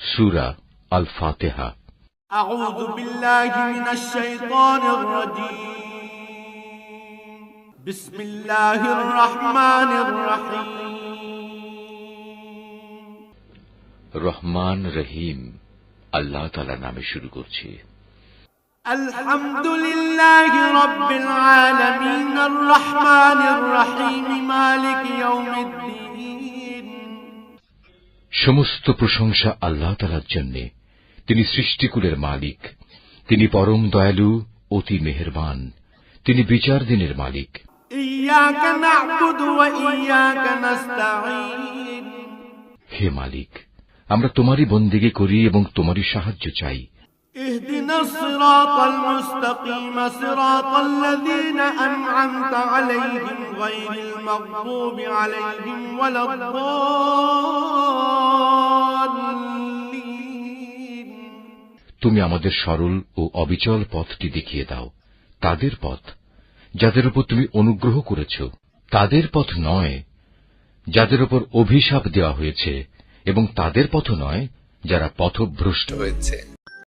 সূরা আল ফাতিহা। আউযু বিল্লাহি মিনাশ শাইতানির রাজীম। বিসমিল্লাহির রহমানির রহিম। রহমান রহিম আল্লাহ তাআলার নামে শুরু করছি। আলহামদুলিল্লাহি রাব্বিল আলামিন আর রহমানির রহিম মালিক ইয়াউমিদ্দিন। সমস্ত প্রশংসা আল্লাহ তাআলার জন্য। তিনি সৃষ্টিকুলের মালিক। তিনি পরম দয়ালু, অতি মেহেরবান। তিনি বিচার দিনের মালিক। ইয়াকা না'বুদু ওয়া ইয়াকা নাস্তাঈন। হে মালিক, আমরা তোমারই বন্দেগী করি এবং তোমারই সাহায্য চাই। ইহদিনাস সিরাতাল মুস্তাকিম সিরাতাল্লাযীনা আন'আমতা আলাইহিম গায়রিল মাগদুবি আলাইহিম ওয়ালাদ-দাল্লিন। তুমি আমাদের সরল ও অবিচল পথটি দেখিয়ে দাও, তাদের পথ যাদের উপর তুমি অনুগ্রহ করেছ, তাদের পথ নয় যাদের উপর অভিশাপ দেওয়া হয়েছে, এবং তাদের পথ নয় যারা পথভ্রষ্ট হয়েছে।